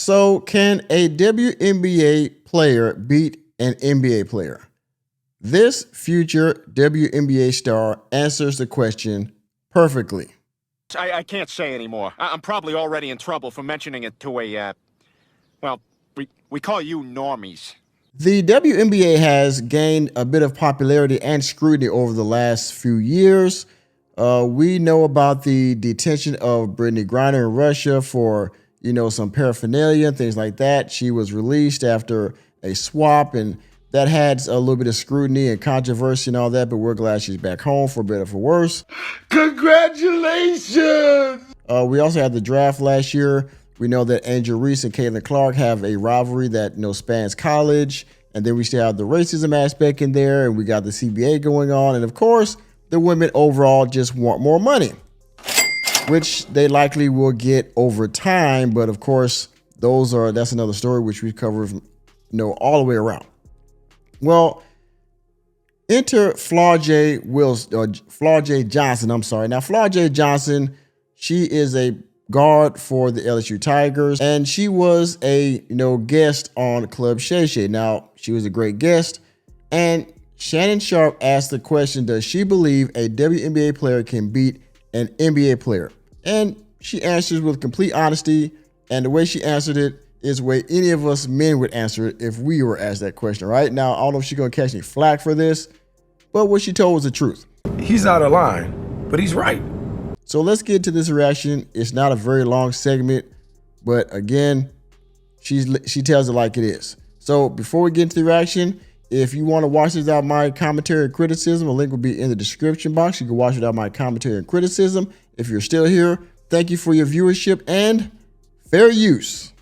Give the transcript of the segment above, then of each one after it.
So can a WNBA player beat an NBA player? This future WNBA star answers the question perfectly. I can't say anymore. I'm probably already in trouble for mentioning it to well, we call you normies. The WNBA has gained a bit of popularity and scrutiny over the last few years. We know about the detention of Brittany Griner in Russia for, some paraphernalia and things like that. She was released after a swap, and that had a little bit of scrutiny and controversy and all that, but we're glad she's back home, for better or for worse. Congratulations! We also had the draft last year. We know that Angel Reese and Caitlin Clark have a rivalry that spans college. And then we still have the racism aspect in there, and we got the CBA going on. And of course, the women overall just want more money, which they likely will get over time. But of course, that's another story which we cover, all the way around. Well, enter Flau'jae Johnson. I'm sorry. Now, Flau'jae Johnson, she is a guard for the LSU Tigers, and she was a guest on Club Shay. Now, she was a great guest, and Shannon Sharp asked the question, does she believe a WNBA player can beat an NBA player? And she answers with complete honesty, and the way she answered it is the way any of us men would answer it if we were asked that question. Right now, I don't know if she's gonna catch any flack for this, but what she told was the truth. He's out of line, but he's right. So let's get to this reaction. It's not a very long segment, but again, she tells it like it is. So before we get into the reaction, if you want to watch this without my commentary and criticism, a link will be in the description box. You can watch it without my commentary and criticism. If you're still here, thank you for your viewership and fair use.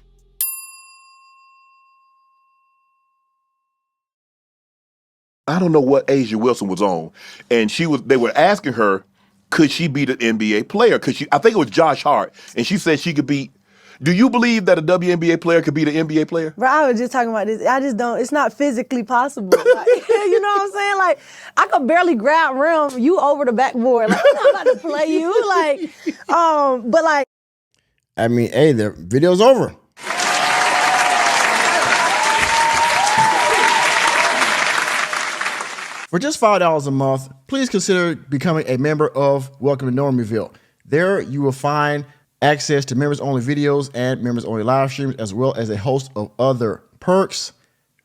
I don't know what A'ja Wilson was on, and they were asking her, could she beat an NBA player? I think it was Josh Hart, and she said she could beat. Do you believe that a WNBA player could beat an NBA player? Bro, I was just talking about this. I just don't, it's not physically possible. Like, you know what I'm saying? Like, I could barely grab rim, you over the backboard. Like, I'm not about to play you. But like. I mean, hey, the video's over. For just $5 a month, please consider becoming a member of Welcome to Normieville. There you will find access to members-only videos and members-only live streams, as well as a host of other perks.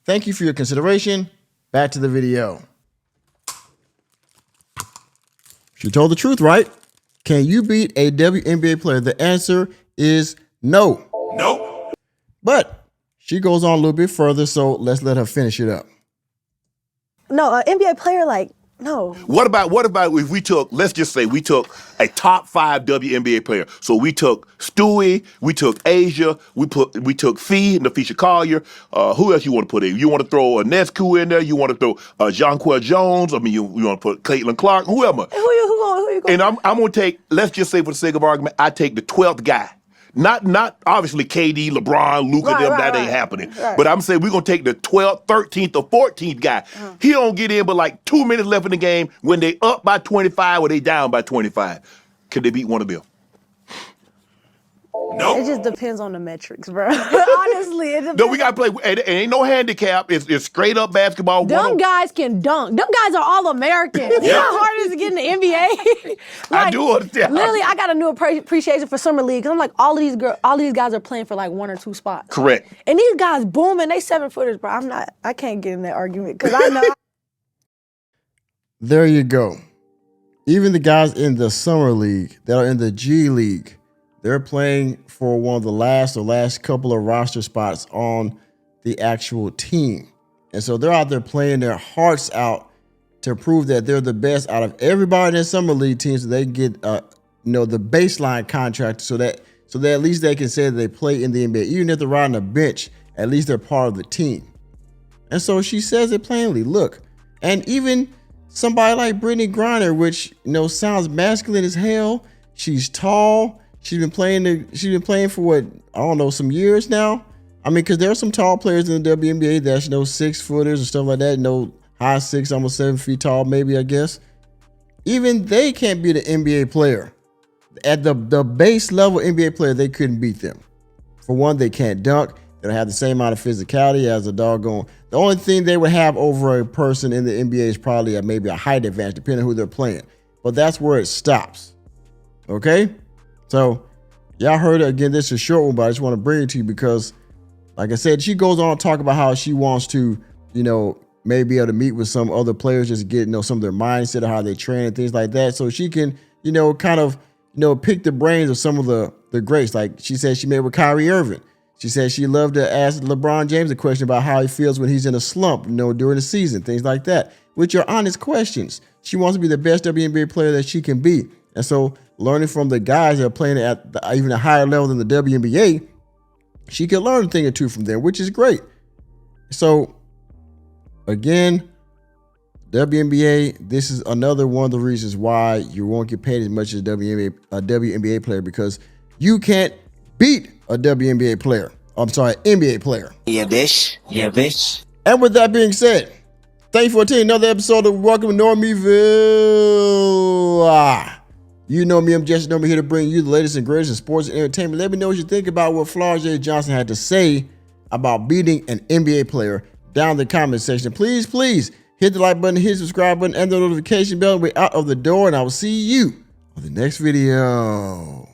Thank you for your consideration. Back to the video. She told the truth, right? Can you beat a WNBA player? The answer is no. No. But she goes on a little bit further, so let's let her finish it up. No, an NBA player, no. What about if let's just say we took a top 5 WNBA player. So we took Stewie, we took A'ja, we took Fee, Nafisha Collier. Who else you want to put in? You want to throw a Nescu in there? You want to throw Jonquel Jones? I mean, you want to put Caitlin Clark? Whoever. Who you going? And I'm going to take, let's just say for the sake of argument, I take the 12th guy. Not obviously KD, LeBron, Luka, that ain't happening. Right. But I'm saying we're going to take the 12th, 13th, or 14th guy. He don't get in but 2 minutes left in the game when they up by 25 or they down by 25. Could they beat one of them? No. It just depends on the metrics, bro. Honestly, it depends. No, we got to play. It ain't no handicap. It's straight up basketball. Them guys can dunk. Them guys are all Americans. You know how hard it is to get in the NBA? I do understand. Literally, I got a new appreciation for summer league. I'm like, all these guys are playing for 1 or 2 spots. Correct. And these guys booming. They 7-footers, bro. I can't get in that argument because I know. There you go. Even the guys in the summer league that are in the G League, they're playing for one of the last couple of roster spots on the actual team. And so they're out there playing their hearts out to prove that they're the best out of everybody in their summer league team, so they get the baseline contract so that at least they can say that they play in the NBA. Even if they're on the bench, at least they're part of the team. And so she says it plainly. Look, and even somebody like Brittany Griner, which sounds masculine as hell. She's tall. She's been playing for what, I don't know, some years now. I mean, because there are some tall players in the WNBA that's 6-footers and stuff like that. High 6, almost 7 feet tall, maybe, I guess. Even they can't beat an NBA player. At the base level NBA player, they couldn't beat them. For one, they can't dunk. They don't have the same amount of physicality as a doggone. The only thing they would have over a person in the NBA is probably maybe a height advantage, depending on who they're playing. But that's where it stops. Okay? So, y'all heard it. Again, this is a short one, but I just want to bring it to you because, like I said, she goes on to talk about how she wants to, maybe be able to meet with some other players just to get, some of their mindset or how they train and things like that. So she can, kind of, pick the brains of some of the greats. Like she said she met with Kyrie Irving. She said she loved to ask LeBron James a question about how he feels when he's in a slump, during the season, things like that, which are honest questions. She wants to be the best WNBA player that she can be. And so learning from the guys that are playing at even a higher level than the WNBA, she can learn a thing or two from them, which is great. So again, WNBA, this is another one of the reasons why you won't get paid as much as a WNBA player, because you can't beat a WNBA player. I'm sorry, NBA player. Yeah, bitch. Yeah, bitch. And with that being said, thank you for attending another episode of Welcome to Normieville. You know me, I'm Jesse Normie, here to bring you the latest and greatest in sports and entertainment. Let me know what you think about what Florida J. Johnson had to say about beating an NBA player down in the comment section. Please, please hit the like button, hit the subscribe button, and the notification bell. We're out of the door, and I will see you on the next video.